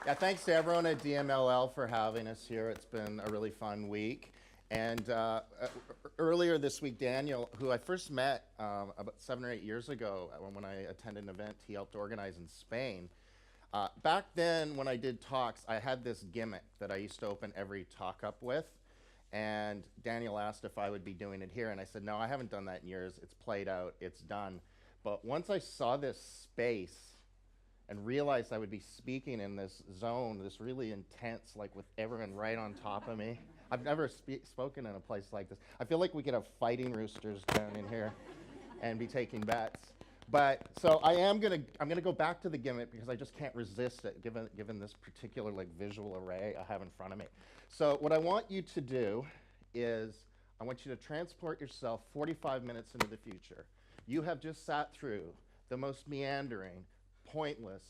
Yeah, thanks to everyone at DMLL for having us here. It's been a really fun week. And earlier this week, Daniel, who I first met about 7 or 8 years ago when I attended an event he helped organize in Spain. Back then, when I did talks, I had this gimmick that I used to open every talk up with. And Daniel asked if I would be doing it here. And I said, no, I haven't done that in years. It's played out. It's done. But once I saw this space and realized I would be speaking in this zone, this really intense, like with everyone right on top of me. I've never spoken in a place like this. I feel like we could have fighting roosters down in here and be taking bets. But so I'm gonna go back to the gimmick because I just can't resist it given this particular like visual array I have in front of me. So what I want you to do is I want you to transport yourself 45 minutes into the future. You have just sat through the most meandering, pointless,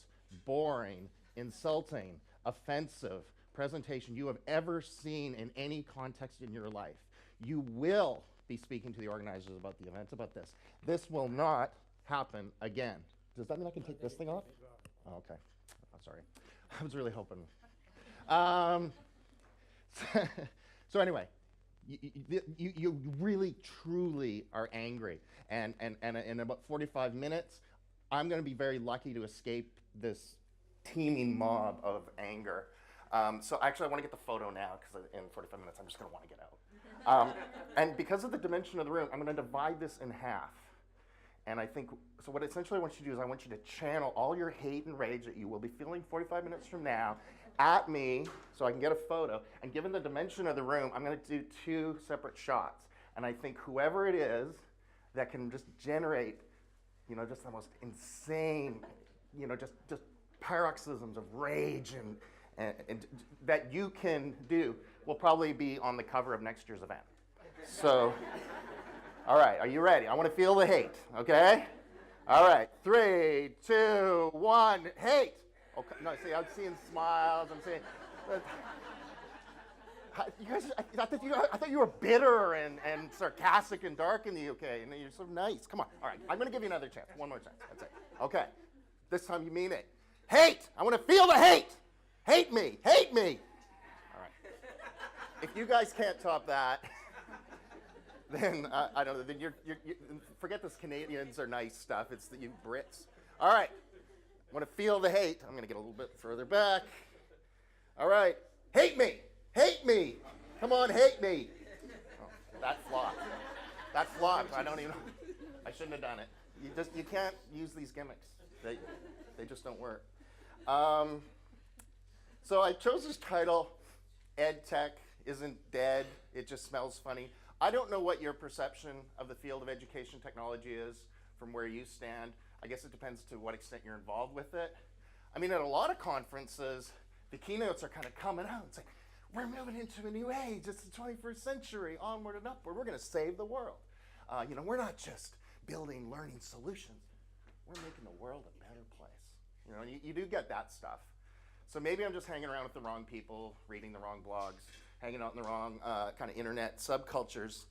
boring, insulting, offensive presentation you have ever seen in any context in your life. You will be speaking to the organizers about the event, about this. This will not happen again. Does that mean I can take this thing off? Oh, okay. I'm sorry. I was really hoping. So anyway, you really, truly are angry. And in about 45 minutes, I'm going to be very lucky to escape this teeming mob of anger. So actually, I want to get the photo now, because in 45 minutes, I'm just going to want to get out. And because of the dimension of the room, I'm going to divide this in half. And I think, so what essentially I want you to do is I want you to channel all your hate and rage that you will be feeling 45 minutes from now at me, so I can get a photo. And given the dimension of the room, I'm going to do 2 separate shots. And I think whoever it is that can just generate, just the most insane, just paroxysms of rage and that you can do will probably be on the cover of next year's event. So, all right, are you ready? I want to feel the hate, okay? All right, 3, 2, 1, hate. Okay, no, see, I'm seeing smiles. I'm seeing. You guys, I thought you were bitter and sarcastic and dark in the UK, and you're so nice. Come on. All right, I'm going to give you another chance. One more chance. That's it. Okay. This time you mean it. Hate. I want to feel the hate. Hate me. Hate me. All right. If you guys can't top that, then I don't know. Then you're forget this Canadians are nice stuff. It's the you Brits. All right. I want to feel the hate. I'm going to get a little bit further back. All right. Hate me. Hate me. Come on, hate me. Oh, that flopped. That flopped. I don't even know. I shouldn't have done it. You can't use these gimmicks. They just don't work. So I chose this title, Edtech isn't dead, it just smells funny. I don't know what your perception of the field of education technology is from where you stand. I guess it depends to what extent you're involved with it. I mean, at a lot of conferences, the keynotes are kind of coming out and saying, we're moving into a new age, it's the 21st century, onward and upward, we're going to save the world. We're not just building learning solutions, we're making the world a better place. You do get that stuff. So maybe I'm just hanging around with the wrong people, reading the wrong blogs, hanging out in the wrong kind of internet subcultures.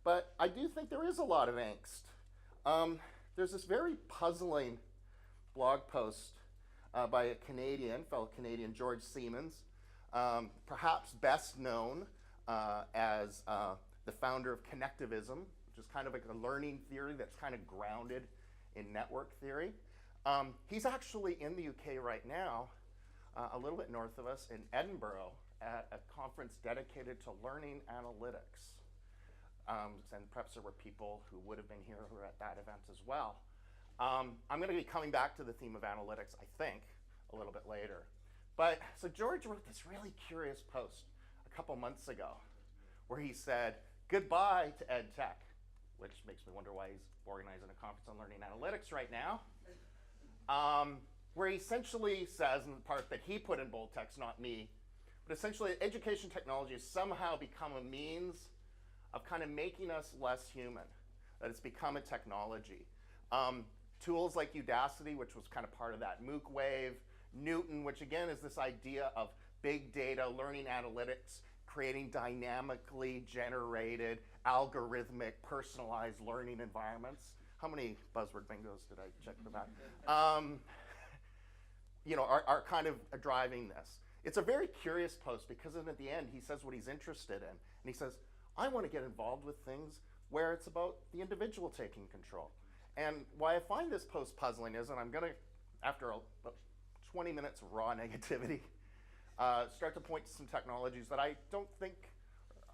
But I do think there is a lot of angst. There's this very puzzling blog post by a fellow Canadian, George Siemens, perhaps best known as the founder of connectivism, which is kind of like a learning theory that's kind of grounded in network theory. He's actually in the UK right now, a little bit north of us in Edinburgh, at a conference dedicated to learning analytics. And perhaps there were people who would have been here who were at that event as well. I'm going to be coming back to the theme of analytics, I think, a little bit later. But so George wrote this really curious post a couple months ago where he said, goodbye to Edtech, which makes me wonder why he's organizing a conference on learning analytics right now. Where he essentially says, in the part that he put in bold text, not me, but essentially education technology has somehow become a means of kind of making us less human, that it's become a technology. Tools like Udacity, which was kind of part of that MOOC wave, Newton, which again is this idea of big data, learning analytics, creating dynamically generated, algorithmic, personalized learning environments. How many buzzword bingos did I check for that? are kind of driving this. It's a very curious post because then at the end he says what he's interested in. And he says, I want to get involved with things where it's about the individual taking control. And why I find this post puzzling is, and I'm going to, after about 20 minutes of raw negativity, start to point to some technologies that I don't think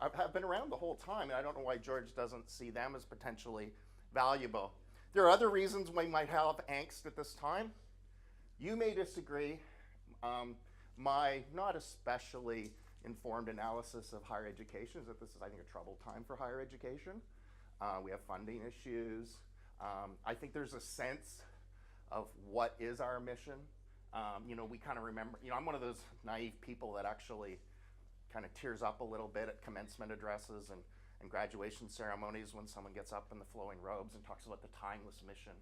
have been around the whole time, and I don't know why George doesn't see them as potentially valuable. There are other reasons we might have angst at this time. You may disagree. My not especially informed analysis of higher education is that this is, I think, a troubled time for higher education. We have funding issues. I think there's a sense of what is our mission. We kind of remember, I'm one of those naive people that actually kind of tears up a little bit at commencement addresses and graduation ceremonies when someone gets up in the flowing robes and talks about the timeless mission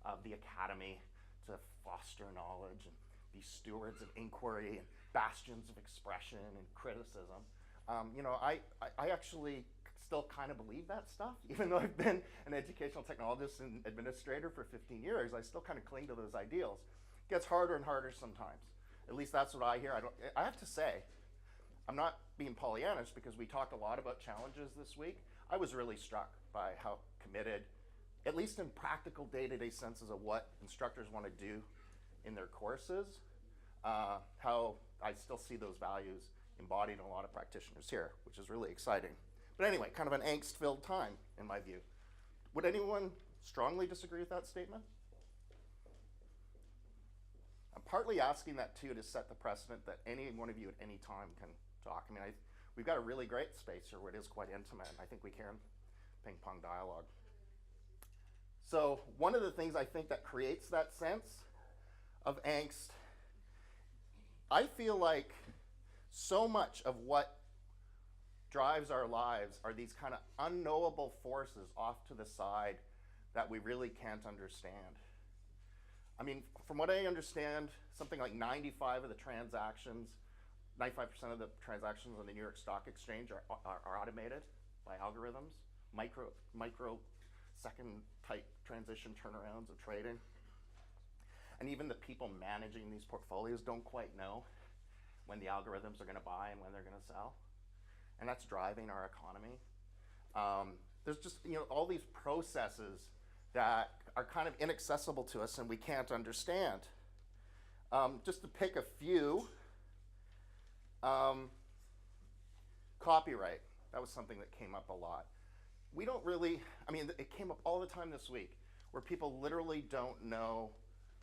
of the academy to foster knowledge and be stewards of inquiry and bastions of expression and criticism. I actually still kind of believe that stuff, even though I've been an educational technologist and administrator for 15 years. I still kind of cling to those ideals. It gets harder and harder sometimes. At least that's what I hear. I have to say, I'm not being Pollyannish because we talked a lot about challenges this week. I was really struck by how committed, at least in practical day-to-day senses of what instructors want to do in their courses, how I still see those values embodied in a lot of practitioners here, which is really exciting. But anyway, kind of an angst-filled time in my view. Would anyone strongly disagree with that statement? I'm partly asking that too to set the precedent that any one of you at any time can talk. I mean, we've got a really great space here where it is quite intimate, and I think we can ping pong dialogue. So one of the things I think that creates that sense of angst, I feel like so much of what drives our lives are these kind of unknowable forces off to the side that we really can't understand. I mean, from what I understand, something like 95% of the transactions on the New York Stock Exchange are automated by algorithms, microsecond type transition turnarounds of trading. And even the people managing these portfolios don't quite know when the algorithms are going to buy and when they're going to sell. And that's driving our economy. There's just all these processes that are kind of inaccessible to us and we can't understand. Just to pick a few, copyright. That was something that came up a lot. We don't really, it came up all the time this week where people literally don't know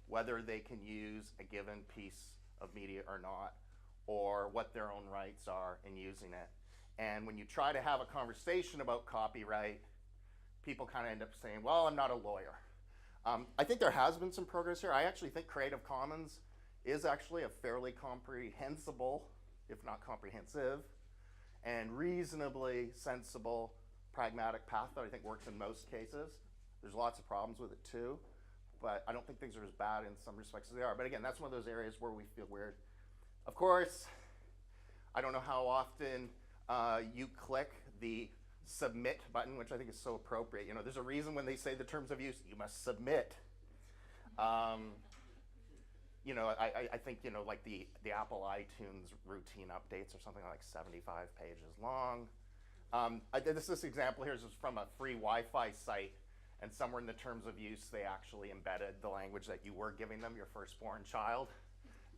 whether they can use a given piece of media or not, or what their own rights are in using it. And when you try to have a conversation about copyright, people kind of end up saying, well, I'm not a lawyer. I think there has been some progress here. I actually think Creative Commons is actually a fairly comprehensible, if not comprehensive, and reasonably sensible, pragmatic path that I think works in most cases. There's lots of problems with it too, but I don't think things are as bad in some respects as they are. But again, that's one of those areas where we feel weird. Of course, I don't know how often you click the submit button, which I think is so appropriate. There's a reason when they say the terms of use, you must submit. I think, like the Apple iTunes routine updates are something like 75 pages long. This example here is from a free Wi-Fi site, and somewhere in the terms of use, they actually embedded the language that you were giving them, your firstborn child,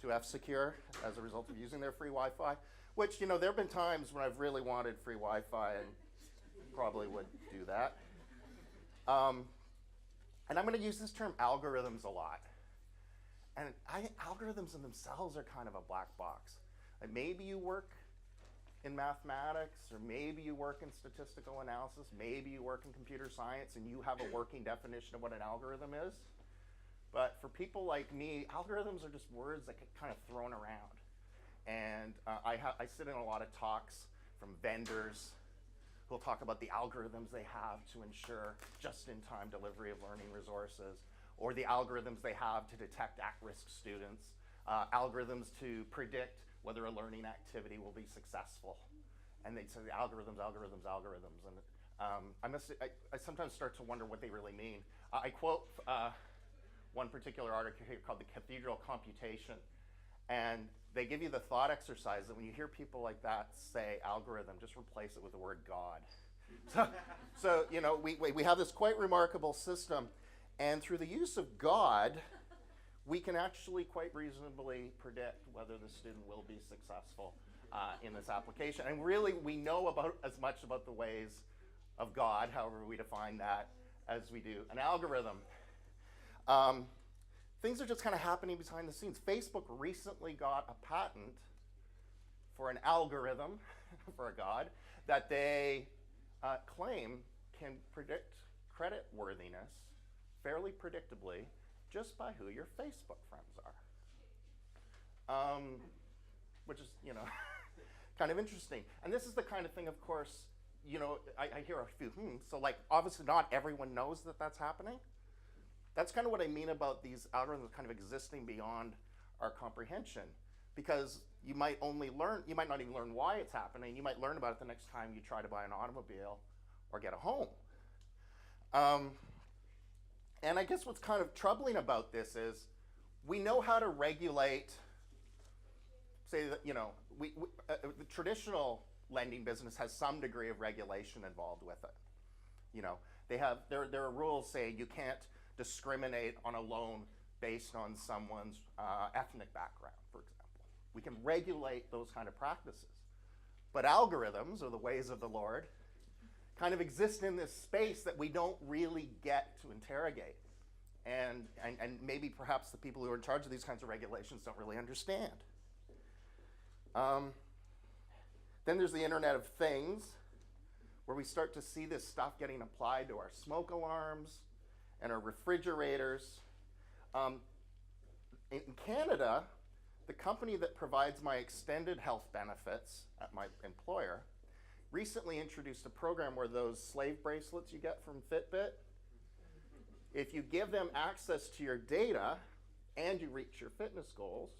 to F-Secure as a result of using their free Wi-Fi, which, there have been times when I've really wanted free Wi-Fi and probably would do that. And I'm going to use this term algorithms a lot. And algorithms in themselves are kind of a black box. Like maybe you work in mathematics, or maybe you work in statistical analysis, maybe you work in computer science, and you have a working definition of what an algorithm is. But for people like me, algorithms are just words that get kind of thrown around. And I sit in a lot of talks from vendors who'll talk about the algorithms they have to ensure just-in-time delivery of learning resources, or the algorithms they have to detect at-risk students, algorithms to predict whether a learning activity will be successful. And they say algorithms. And I sometimes start to wonder what they really mean. I quote one particular article here called the Cathedral Computation, And they give you the thought exercise that when you hear people like that say algorithm, just replace it with the word God. So you know, we have this quite remarkable system, and through the use of God, we can actually quite reasonably predict whether the student will be successful in this application. And really, we know about as much about the ways of God, however we define that, as we do an algorithm. Things are just kind of happening behind the scenes. Facebook recently got a patent for an algorithm, for a God, that they claim can predict credit worthiness fairly predictably just by who your Facebook friends are. Which is, you know, kind of interesting. And this is the kind of thing, of course, you know, I hear a few, so like obviously not everyone knows that that's happening. That's kind of what I mean about these algorithms kind of existing beyond our comprehension, because you might not even learn why it's happening. You might learn about it the next time you try to buy an automobile or get a home. And I guess what's kind of troubling about this is we know how to regulate, say that, you know, the traditional lending business has some degree of regulation involved with it. You know, there are rules saying you can't discriminate on a loan based on someone's ethnic background, for example. We can regulate those kind of practices. But algorithms, or the ways of the Lord, kind of exist in this space that we don't really get to interrogate. And maybe perhaps the people who are in charge of these kinds of regulations don't really understand. Then there's the Internet of Things, where we start to see this stuff getting applied to our smoke alarms and our refrigerators. In Canada, the company that provides my extended health benefits at my employer recently introduced a program where those slave bracelets you get from Fitbit, if you give them access to your data and you reach your fitness goals,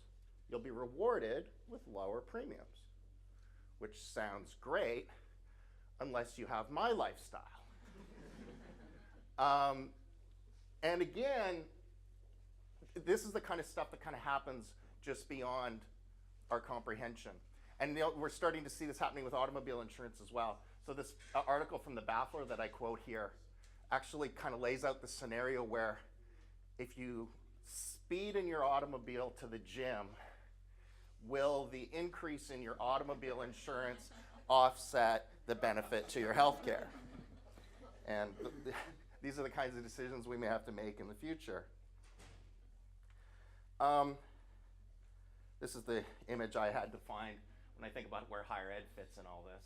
you'll be rewarded with lower premiums, which sounds great unless you have my lifestyle. And again, this is the kind of stuff that kind of happens just beyond our comprehension. And you know, we're starting to see this happening with automobile insurance as well. So this article from the Baffler that I quote here actually kind of lays out the scenario where if you speed in your automobile to the gym, will the increase in your automobile insurance offset the benefit to your health care? And these are the kinds of decisions we may have to make in the future. This is the image I had to find when I think about where higher ed fits in all this.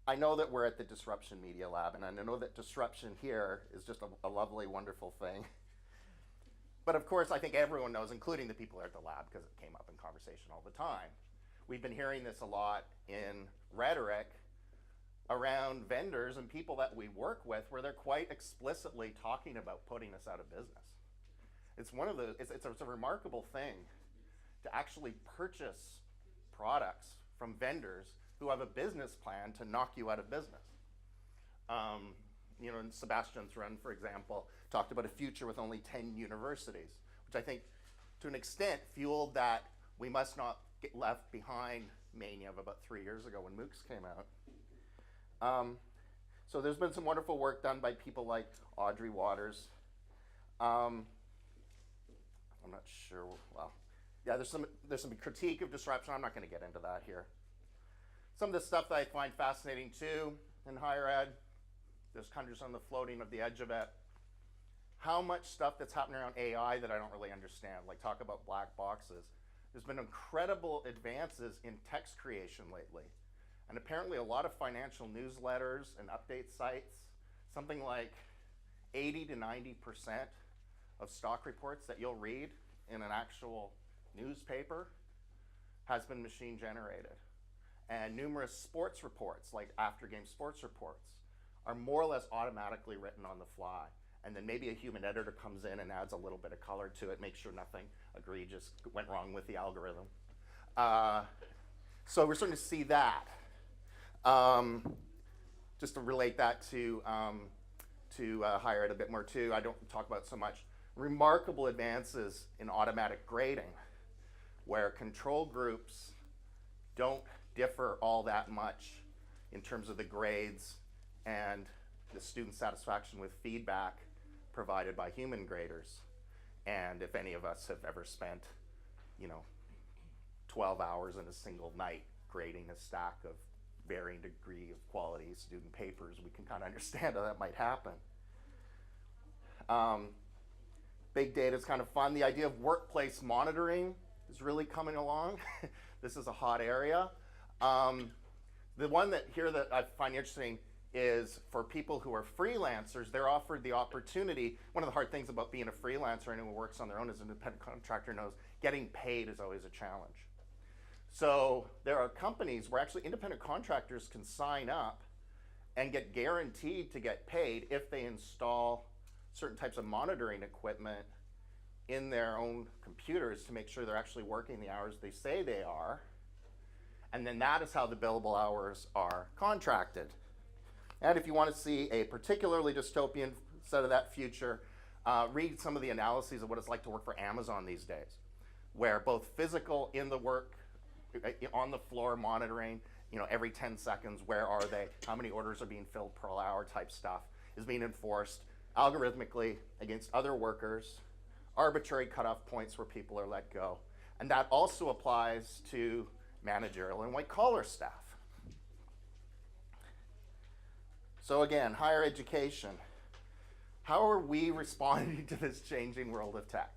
I know that we're at the Disruption Media Lab, and I know that disruption here is just a lovely, wonderful thing. But of course, I think everyone knows, including the people at the lab, because it came up in conversation all the time. We've been hearing this a lot in rhetoric around vendors and people that we work with, where they're quite explicitly talking about putting us out of business. It's a remarkable thing to actually purchase products from vendors who have a business plan to knock you out of business. You know, and Sebastian Thrun, for example, talked about a future with only 10 universities, which I think to an extent fueled that we must not get left behind mania of about 3 years ago when MOOCs came out. So there's been some wonderful work done by people like Audrey Waters. I'm not sure, well, yeah, there's some critique of disruption. I'm not gonna get into that here. Some of the stuff that I find fascinating too in higher ed, there's kind of just on the floating of the edge of it. How much stuff that's happening around AI that I don't really understand, like talk about black boxes. There's been incredible advances in text creation lately. And apparently a lot of financial newsletters and update sites, something like 80 to 90% of stock reports that you'll read in an actual newspaper has been machine generated. And numerous sports reports, like after-game sports reports, are more or less automatically written on the fly. And then maybe a human editor comes in and adds a little bit of color to it, make sure nothing egregious went wrong with the algorithm. So we're starting to see that. Just to relate that to to highlight a bit more too, I don't talk about so much, remarkable advances in automatic grading, where control groups don't differ all that much in terms of the grades and the student satisfaction with feedback provided by human graders. And if any of us have ever spent, 12 hours in a single night grading a stack of varying degree of quality student papers, we can kind of understand how that might happen. Big data is kind of fun. The idea of workplace monitoring is really coming along. This is a hot area. The one that I find interesting is for people who are freelancers, they're offered the opportunity. One of the hard things about being a freelancer, anyone who works on their own as an independent contractor knows, getting paid is always a challenge. So there are companies where actually independent contractors can sign up and get guaranteed to get paid if they install certain types of monitoring equipment in their own computers to make sure they're actually working the hours they say they are. And then that is how the billable hours are contracted. And if you want to see a particularly dystopian set of that future, read some of the analyses of what it's like to work for Amazon these days, where both physical in the work, on the floor monitoring, every 10 seconds, where are they, how many orders are being filled per hour type stuff is being enforced algorithmically against other workers, arbitrary cutoff points where people are let go. And that also applies to managerial and white collar staff. So again, higher education. How are we responding to this changing world of tech?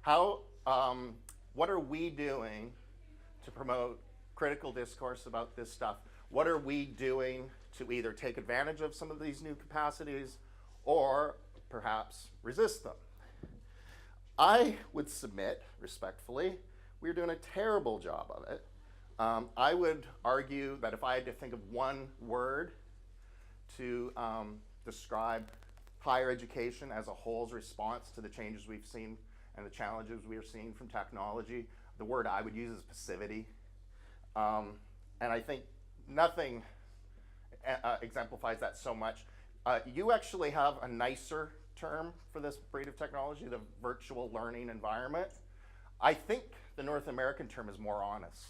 What are we doing to promote critical discourse about this stuff? What are we doing to either take advantage of some of these new capacities or perhaps resist them? I would submit, respectfully, we're doing a terrible job of it. I would argue that if I had to think of one word to describe higher education as a whole's response to the changes we've seen and the challenges we are seeing from technology, the word I would use is passivity. And I think nothing exemplifies that so much. You actually have a nicer term for this breed of technology, the virtual learning environment. I think the North American term is more honest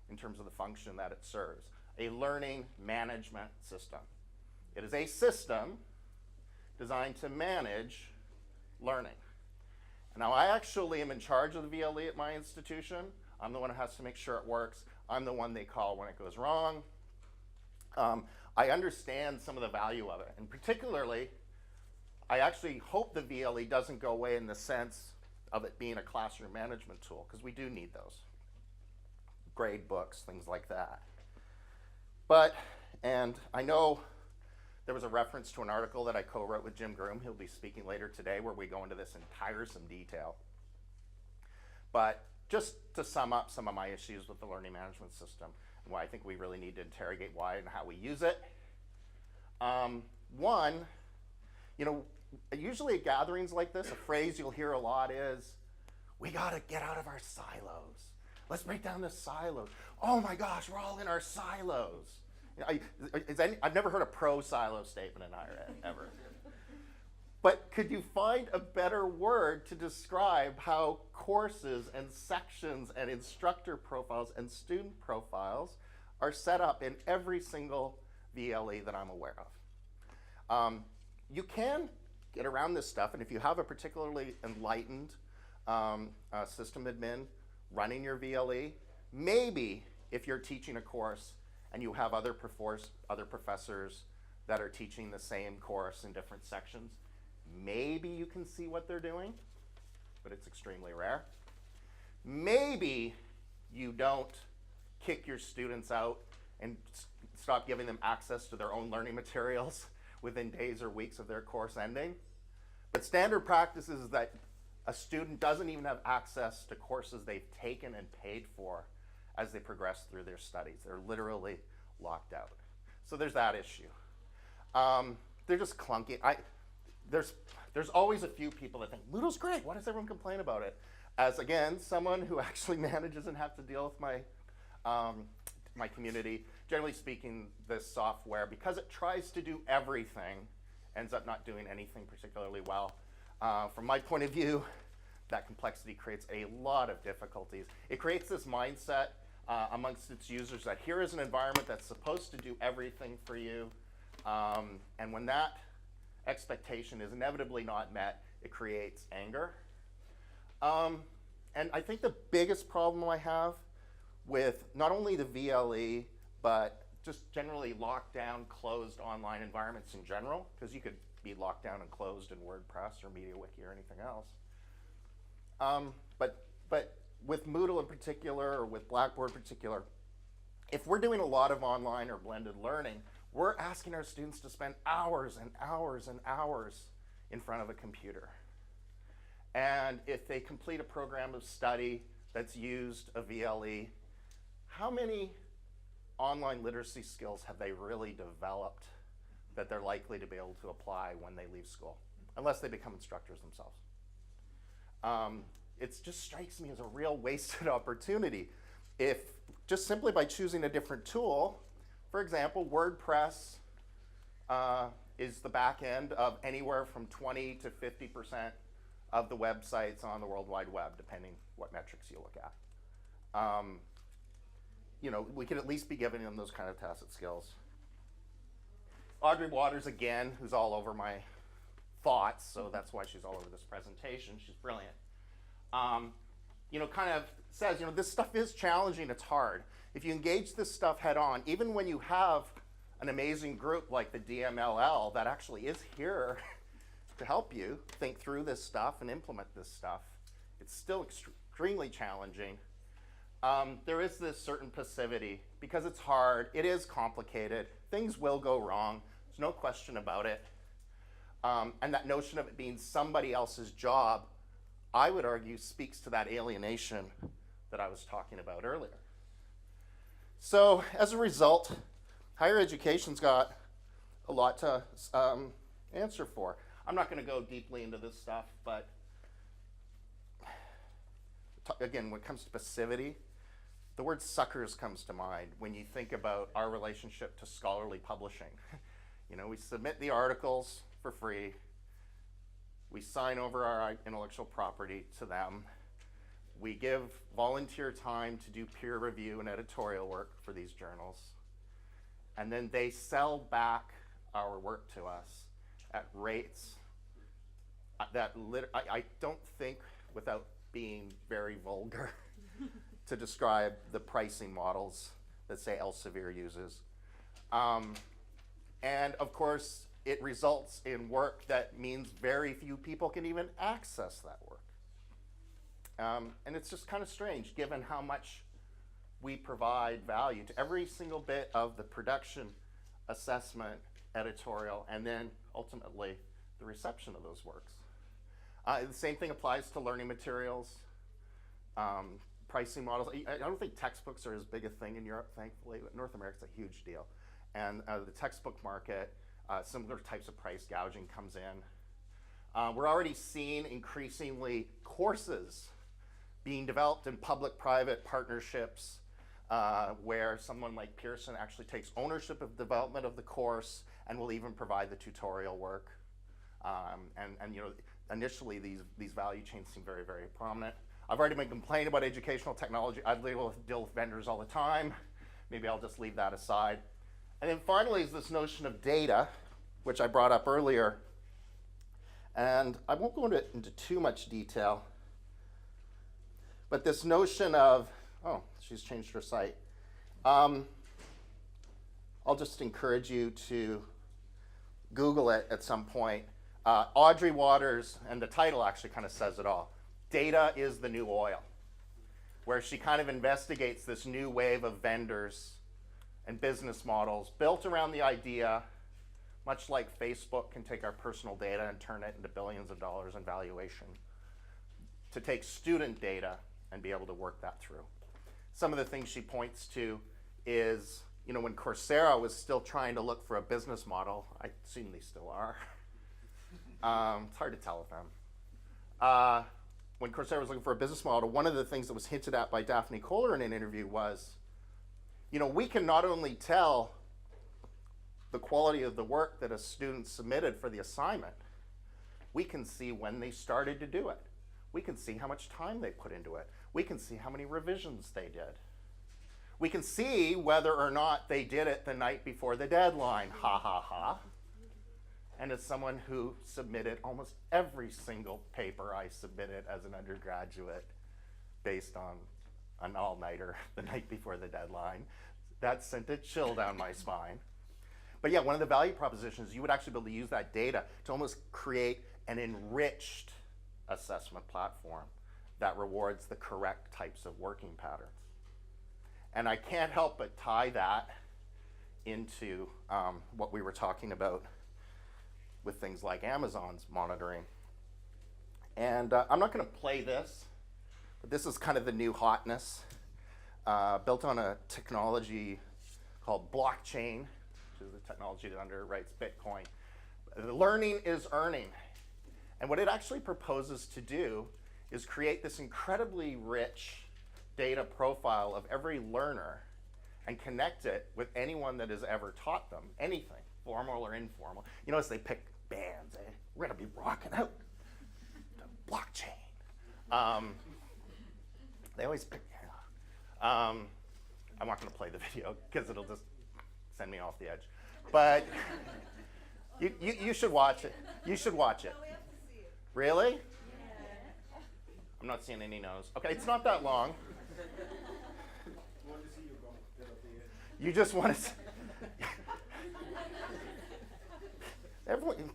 in terms of the function that it serves. A learning management system. It is a system designed to manage learning. Now, I actually am in charge of the VLE at my institution. I'm the one who has to make sure it works. I'm the one they call when it goes wrong. I understand some of the value of it, and particularly, I actually hope the VLE doesn't go away in the sense of it being a classroom management tool, because we do need those. Grade books, things like that. And I know there was a reference to an article that I co-wrote with Jim Groom. He'll be speaking later today where we go into this in tiresome detail. But just to sum up some of my issues with the learning management system and why I think we really need to interrogate why and how we use it. One, usually at gatherings like this, a phrase you'll hear a lot is, we gotta get out of our silos. Let's break down the silos. Oh my gosh, we're all in our silos. I've never heard a pro-silo statement in higher ed, ever. But could you find a better word to describe how courses and sections and instructor profiles and student profiles are set up in every single VLE that I'm aware of? You can get around this stuff, and if you have a particularly enlightened system admin running your VLE, maybe if you're teaching a course and you have other professors that are teaching the same course in different sections, maybe you can see what they're doing, but it's extremely rare. Maybe you don't kick your students out and stop giving them access to their own learning materials within days or weeks of their course ending. But standard practice is that a student doesn't even have access to courses they've taken and paid for as they progress through their studies. They're literally locked out. So there's that issue. They're just clunky. There's always a few people that think, Moodle's great, why does everyone complain about it? As again, someone who actually manages and have to deal with my community, generally speaking, this software, because it tries to do everything ends up not doing anything particularly well. From my point of view, that complexity creates a lot of difficulties. It creates this mindset amongst its users that here is an environment that's supposed to do everything for you, and when that expectation is inevitably not met, it creates anger. And I think the biggest problem I have with not only the VLE, but just generally locked down, closed online environments in general, because you could be locked down and closed in WordPress or MediaWiki or anything else. But with Moodle in particular, or with Blackboard in particular, if we're doing a lot of online or blended learning, we're asking our students to spend hours and hours and hours in front of a computer. And if they complete a program of study that's used a VLE, how many online literacy skills have they really developed that they're likely to be able to apply when they leave school, unless they become instructors themselves? It just strikes me as a real wasted opportunity. If just simply by choosing a different tool, for example, WordPress is the back end of anywhere from 20 to 50% of the websites on the World Wide Web, depending what metrics you look at. You know, we could at least be giving them those kind of tacit skills. Audrey Waters, again, who's all over my thoughts, so that's why she's all over this presentation. She's brilliant. You know, kind of says, you know, this stuff is challenging, it's hard. If you engage this stuff head on, even when you have an amazing group like the DMLL that actually is here to help you think through this stuff and implement this stuff, it's still extremely challenging. There is this certain passivity because it's hard, it is complicated, things will go wrong, there's no question about it. And that notion of it being somebody else's job, I would argue, speaks to that alienation that I was talking about earlier. So as a result, higher education's got a lot to answer for. I'm not going to go deeply into this stuff, but again, when it comes to passivity, the word suckers comes to mind when you think about our relationship to scholarly publishing. You know, we submit the articles for free. We sign over our intellectual property to them. We give volunteer time to do peer review and editorial work for these journals. And then they sell back our work to us at rates that I don't think, without being very vulgar, to describe the pricing models that, say, Elsevier uses. And of course, it results in work that means very few people can even access that work. And it's just kind of strange, given how much we provide value to every single bit of the production, assessment, editorial, and then ultimately the reception of those works. The same thing applies to learning materials, pricing models. I don't think textbooks are as big a thing in Europe, thankfully, but North America's a huge deal. And the textbook market, similar types of price gouging comes in. We're already seeing increasingly courses being developed in public-private partnerships where someone like Pearson actually takes ownership of development of the course and will even provide the tutorial work. And you know, initially these value chains seem very, very prominent. I've already been complaining about educational technology. I deal with vendors all the time. Maybe I'll just leave that aside. And then finally is this notion of data, which I brought up earlier. And I won't go into too much detail, but this notion of, oh, she's changed her site. I'll just encourage you to Google it at some point. Audrey Waters, and the title actually kind of says it all. Data is the new oil, where she kind of investigates this new wave of vendors and business models built around the idea, much like Facebook can take our personal data and turn it into billions of dollars in valuation, to take student data and be able to work that through. Some of the things she points to is, you know, when Coursera was still trying to look for a business model, I assume they still are. It's hard to tell with them. When Coursera was looking for a business model, one of the things that was hinted at by Daphne Kohler in an interview was, you know, we can not only tell the quality of the work that a student submitted for the assignment, we can see when they started to do it. We can see how much time they put into it. We can see how many revisions they did. We can see whether or not they did it the night before the deadline. Ha ha ha. And as someone who submitted almost every single paper I submitted as an undergraduate based on an all-nighter the night before the deadline, that sent a chill down my spine. But yeah, one of the value propositions, you would actually be able to use that data to almost create an enriched assessment platform that rewards the correct types of working patterns. And I can't help but tie that into what we were talking about with things like Amazon's monitoring. And I'm not going to play this, but this is kind of the new hotness, built on a technology called blockchain, which is the technology that underwrites Bitcoin. Learning is earning. And what it actually proposes to do is create this incredibly rich data profile of every learner and connect it with anyone that has ever taught them anything, formal or informal. You notice they pick bands, eh? We're gonna be rocking out the blockchain. They always pick, I'm not gonna play the video because it'll just send me off the edge. But you should watch it. You should watch it. No, we have to see it. Really? Yeah. I'm not seeing any no's. Okay, it's not that long. You just want to.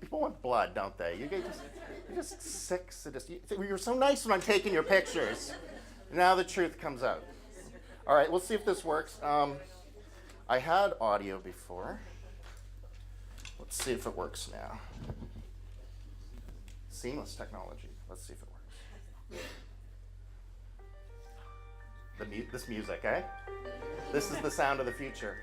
People want blood, don't they? You're just sick. You're so nice when I'm taking your pictures. Now the truth comes out. All right, we'll see if this works. I had audio before. Let's see if it works now. Seamless technology. Let's see if it works. This music, eh? This is the sound of the future.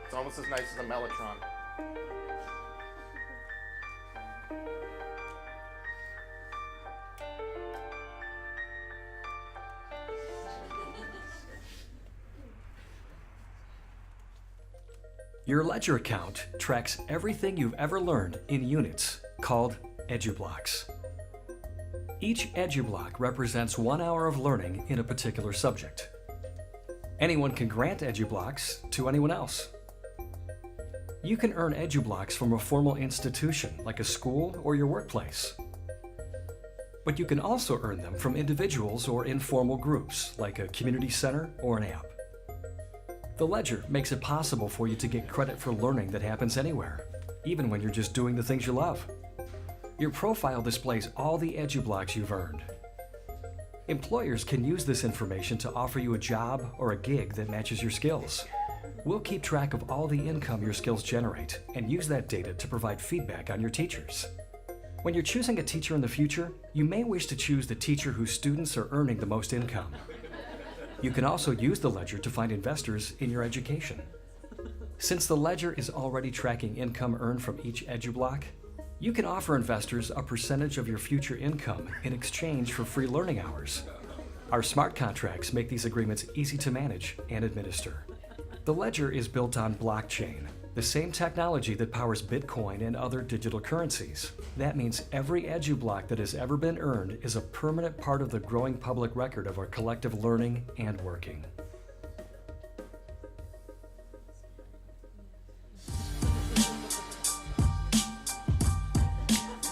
It's almost as nice as a mellotron. Your ledger account tracks everything you've ever learned in units, called EduBlocks. Each EduBlock represents 1 hour of learning in a particular subject. Anyone can grant EduBlocks to anyone else. You can earn EduBlocks from a formal institution like a school or your workplace. But you can also earn them from individuals or informal groups like a community center or an app. The ledger makes it possible for you to get credit for learning that happens anywhere, even when you're just doing the things you love. Your profile displays all the EduBlocks you've earned. Employers can use this information to offer you a job or a gig that matches your skills. We'll keep track of all the income your skills generate and use that data to provide feedback on your teachers. When you're choosing a teacher in the future, you may wish to choose the teacher whose students are earning the most income. You can also use the ledger to find investors in your education. Since the ledger is already tracking income earned from each EduBlock, you can offer investors a percentage of your future income in exchange for free learning hours. Our smart contracts make these agreements easy to manage and administer. The ledger is built on blockchain, the same technology that powers Bitcoin and other digital currencies. That means every EduBlock that has ever been earned is a permanent part of the growing public record of our collective learning and working.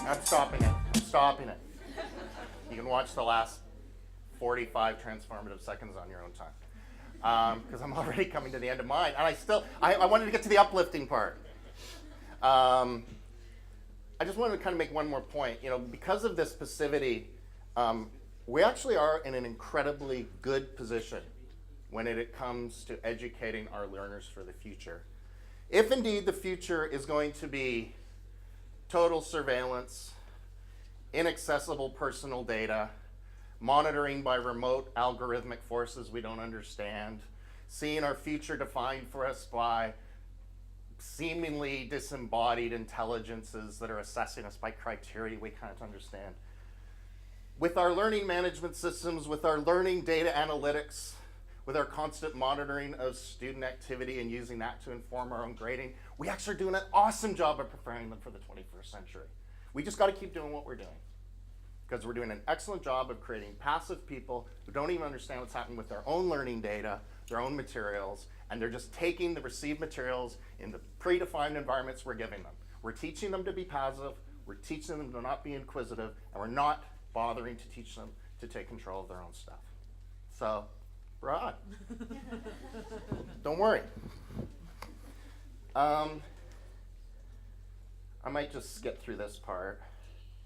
I'm stopping it. I'm stopping it. You can watch the last 45 transformative seconds on your own time. Because I'm already coming to the end of mine. And I wanted to get to the uplifting part. I just wanted to kind of make one more point. You know, because of this passivity, we actually are in an incredibly good position when it comes to educating our learners for the future. If indeed the future is going to be total surveillance, inaccessible personal data, monitoring by remote algorithmic forces we don't understand, seeing our future defined for us by seemingly disembodied intelligences that are assessing us by criteria we can't understand. With our learning management systems, with our learning data analytics, with our constant monitoring of student activity and using that to inform our own grading, we actually are doing an awesome job of preparing them for the 21st century. We just got to keep doing what we're doing, because we're doing an excellent job of creating passive people who don't even understand what's happening with their own learning data, their own materials, and they're just taking the received materials in the predefined environments we're giving them. We're teaching them to be passive, we're teaching them to not be inquisitive, and we're not bothering to teach them to take control of their own stuff. So, we're on. Don't worry. I might just skip through this part,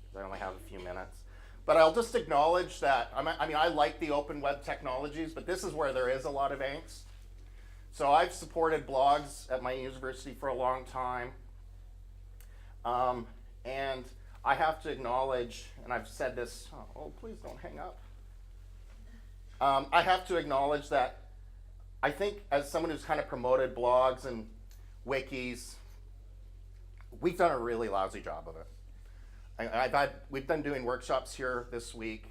because I only have a few minutes. But I'll just acknowledge that, I like the open web technologies, but this is where there is a lot of angst. So I've supported blogs at my university for a long time. And I have to acknowledge, and I've said this, oh please don't hang up. I have to acknowledge that I think as someone who's kind of promoted blogs and wikis, we've done a really lousy job of it. We've been doing workshops here this week,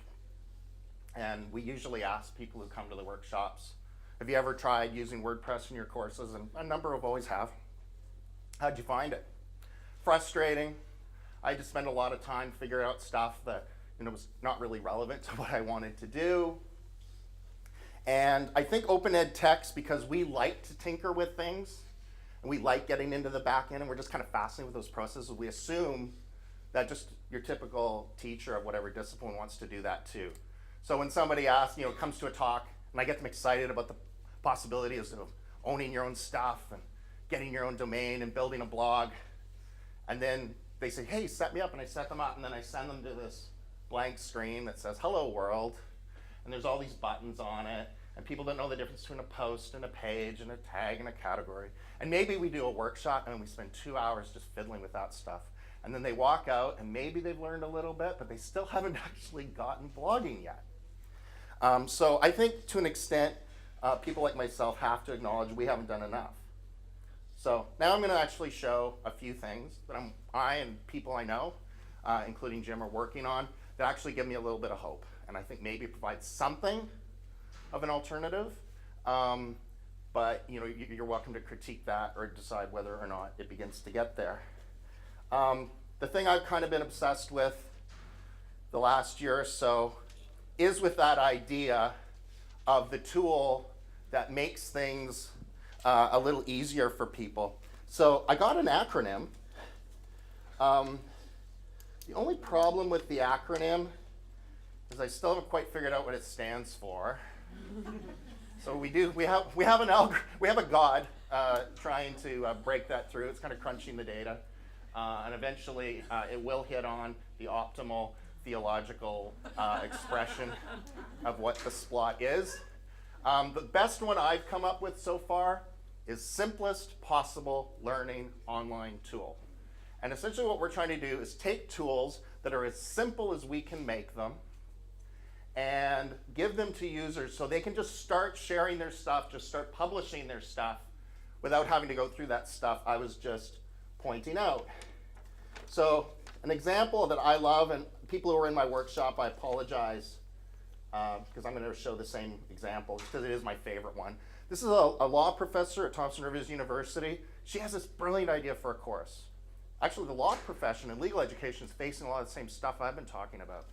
and we usually ask people who come to the workshops, have you ever tried using WordPress in your courses? And a number of always have. How'd you find it? Frustrating. I had to spend a lot of time figuring out stuff that was not really relevant to what I wanted to do. And I think open ed techs, because we like to tinker with things, and we like getting into the back end, and we're just kind of fascinated with those processes, we assume that just your typical teacher of whatever discipline wants to do that too. So when somebody asks, comes to a talk, and I get them excited about the possibilities of owning your own stuff and getting your own domain and building a blog, and then they say, hey, set me up, and I set them up, and then I send them to this blank screen that says, hello world, and there's all these buttons on it, and people don't know the difference between a post and a page and a tag and a category. And maybe we do a workshop and we spend 2 hours just fiddling with that stuff. And then they walk out and maybe they've learned a little bit, but they still haven't actually gotten blogging yet. So I think to an extent, people like myself have to acknowledge we haven't done enough. So now I'm going to actually show a few things that I and people I know, including Jim, are working on that actually give me a little bit of hope, and I think maybe provide something of an alternative. But you're welcome to critique that or decide whether or not it begins to get there. The thing I've kind of been obsessed with the last year or so is with that idea of the tool that makes things a little easier for people. So I got an acronym. The only problem with the acronym is I still haven't quite figured out what it stands for. So we have a god trying to break that through. It's kind of crunching the data, and eventually it will hit on the optimal theological expression of what the splot is. The best one I've come up with so far is simplest possible learning online tool. And essentially what we're trying to do is take tools that are as simple as we can make them and give them to users so they can just start sharing their stuff, just start publishing their stuff without having to go through that stuff I was just pointing out. So an example that I love, and people who are in my workshop, I apologize because I'm going to show the same example because it is my favorite one. This is a law professor at Thompson Rivers University. She has this brilliant idea for a course. Actually, the law profession and legal education is facing a lot of the same stuff I've been talking about.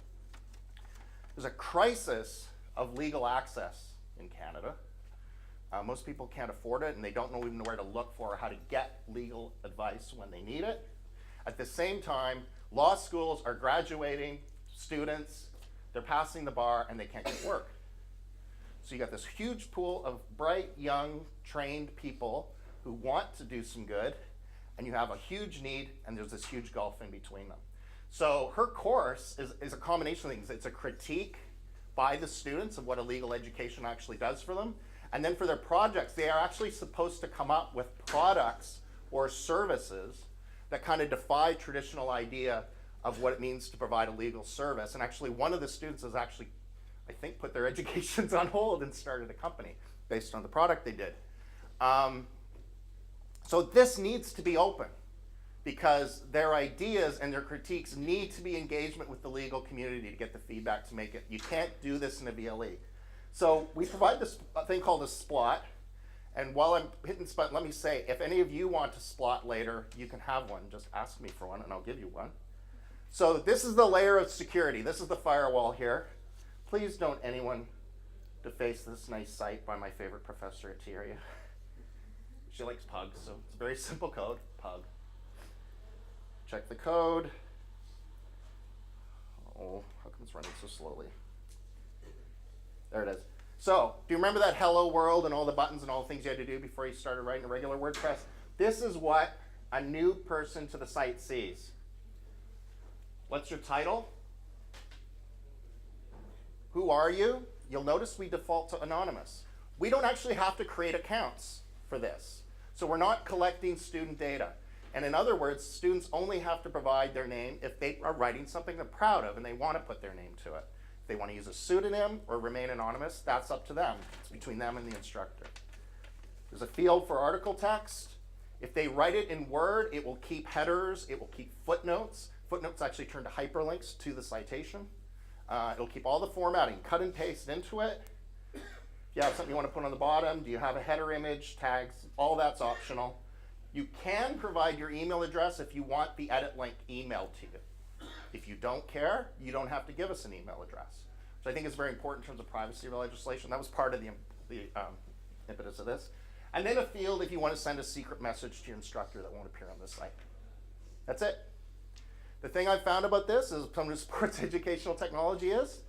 There's a crisis of legal access in Canada. Most people can't afford it, and they don't even know where to look for or how to get legal advice when they need it. At the same time, law schools are graduating students, they're passing the bar, and they can't get work. So you got this huge pool of bright, young, trained people who want to do some good, and you have a huge need, and there's this huge gulf in between them. So her course is a combination of things. It's a critique by the students of what a legal education actually does for them. And then for their projects, they are actually supposed to come up with products or services that kind of defy traditional idea of what it means to provide a legal service. And actually one of the students has actually, I think, put their educations on hold and started a company based on the product they did. So this needs to be open because their ideas and their critiques need to be engagement with the legal community to get the feedback to make it. You can't do this in a VLE. So we provide this thing called a splot. And while I'm hitting spot, let me say, if any of you want to splot later, you can have one. Just ask me for one and I'll give you one. So this is the layer of security. This is the firewall here. Please don't anyone deface this nice site by my favorite professor at TRU. She likes pugs, so it's a very simple code, pug. Check the code. Oh, how come it's running so slowly? There it is. So, do you remember that hello world and all the buttons and all the things you had to do before you started writing a regular WordPress? This is what a new person to the site sees. What's your title? Who are you? You'll notice we default to anonymous. We don't actually have to create accounts for this. So we're not collecting student data. And in other words, students only have to provide their name if they are writing something they're proud of and they want to put their name to it. If they want to use a pseudonym or remain anonymous, that's up to them. It's between them and the instructor. There's a field for article text. If they write it in Word, it will keep headers, it will keep footnotes. Footnotes actually turn to hyperlinks to the citation. It'll keep all the formatting, cut and paste into it. If you have something you want to put on the bottom, do you have a header image, tags, all that's optional. You can provide your email address if you want the edit link emailed to you. If you don't care, you don't have to give us an email address. So I think it's very important in terms of privacy legislation. That was part of the impetus of this. And then a field if you want to send a secret message to your instructor that won't appear on the site. That's it. The thing I've found about this is someone who supports educational technology is,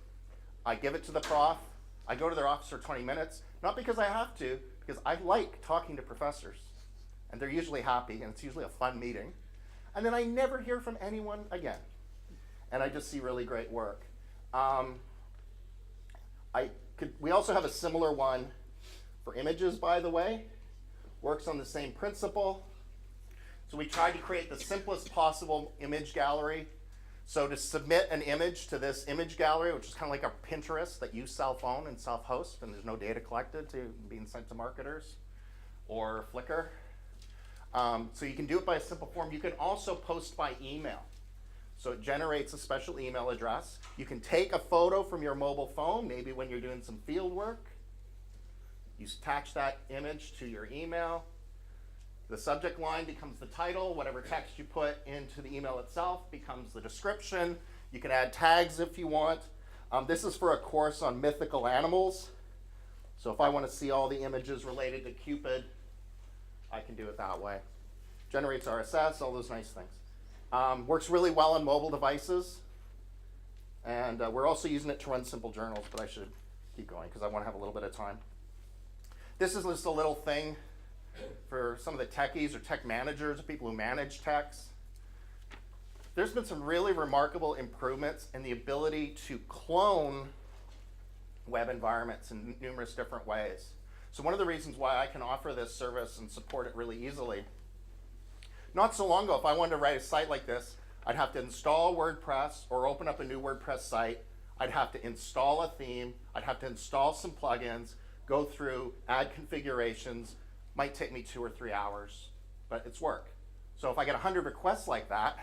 I give it to the prof, I go to their office for 20 minutes, not because I have to, because I like talking to professors. And they're usually happy, and it's usually a fun meeting. And then I never hear from anyone again. And I just see really great work. We also have a similar one for images, by the way. Works on the same principle. So we tried to create the simplest possible image gallery. So to submit an image to this image gallery, which is kind of like a Pinterest that you self-own and self-host, and there's no data collected to being sent to marketers or Flickr. So you can do it by a simple form. You can also post by email. So it generates a special email address. You can take a photo from your mobile phone, maybe when you're doing some field work. You attach that image to your email. The subject line becomes the title. Whatever text you put into the email itself becomes the description. You can add tags if you want. This is for a course on mythical animals. So if I want to see all the images related to Cupid, I can do it that way. Generates RSS, all those nice things. Works really well on mobile devices. And we're also using it to run simple journals, but I should keep going because I want to have a little bit of time. This is just a little thing for some of the techies or tech managers or people who manage techs. There's been some really remarkable improvements in the ability to clone web environments in numerous different ways. So one of the reasons why I can offer this service and support it really easily, not so long ago, if I wanted to write a site like this, I'd have to install WordPress or open up a new WordPress site. I'd have to install a theme. I'd have to install some plugins, go through, add configurations. Might take me 2 or 3 hours, but it's work. So if I get 100 requests like that,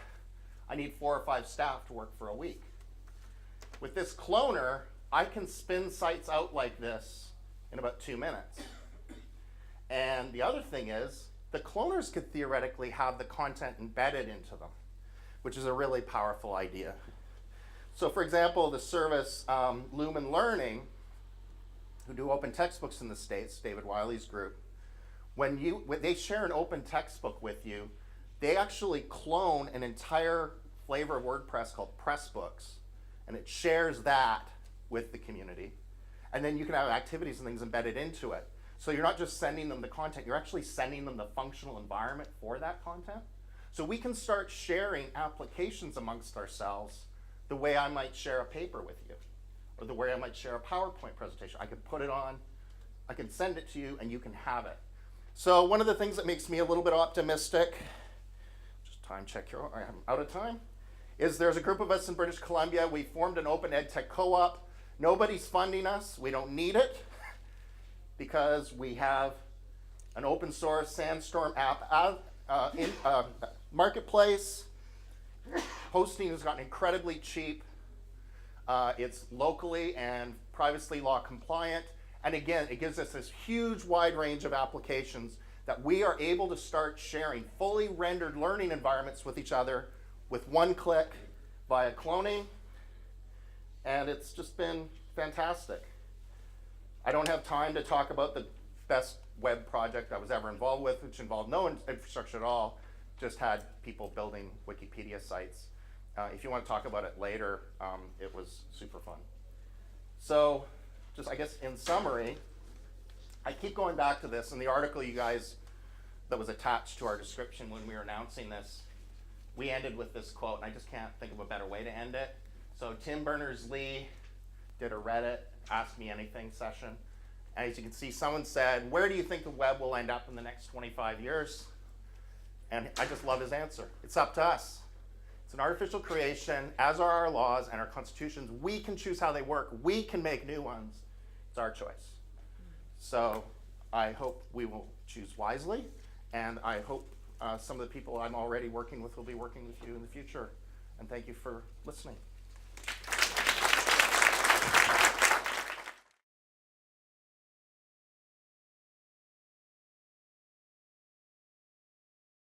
I need 4 or 5 staff to work for a week. With this cloner, I can spin sites out like this in about 2 minutes. And the other thing is, the cloners could theoretically have the content embedded into them, which is a really powerful idea. So for example, the service Lumen Learning, who do open textbooks in the States, David Wiley's group, when they share an open textbook with you, they actually clone an entire flavor of WordPress called Pressbooks, and it shares that with the community. And then you can have activities and things embedded into it. So you're not just sending them the content, you're actually sending them the functional environment for that content. So we can start sharing applications amongst ourselves the way I might share a paper with you, or the way I might share a PowerPoint presentation. I could put it on, I can send it to you, and you can have it. So one of the things that makes me a little bit optimistic, just time check here, I'm out of time, is there's a group of us in British Columbia. We formed an open Edtech co-op. Nobody's funding us. We don't need it because we have an open source Sandstorm app in marketplace. Hosting has gotten incredibly cheap. It's locally and privacy law compliant. And again, it gives us this huge wide range of applications that we are able to start sharing fully rendered learning environments with each other with one click via cloning. And it's just been fantastic. I don't have time to talk about the best web project I was ever involved with, which involved no infrastructure at all, just had people building Wikipedia sites. If you want to talk about it later, it was super fun. So just, I guess, in summary, I keep going back to this. In the article you guys that was attached to our description when we were announcing this, we ended with this quote, and I just can't think of a better way to end it. So Tim Berners-Lee did a Reddit Ask Me Anything session. And as you can see, someone said, where do you think the web will end up in the next 25 years? And I just love his answer. It's up to us. It's an artificial creation, as are our laws and our constitutions. We can choose how they work. We can make new ones. It's our choice. So I hope we will choose wisely, and I hope some of the people I'm already working with will be working with you in the future. And thank you for listening.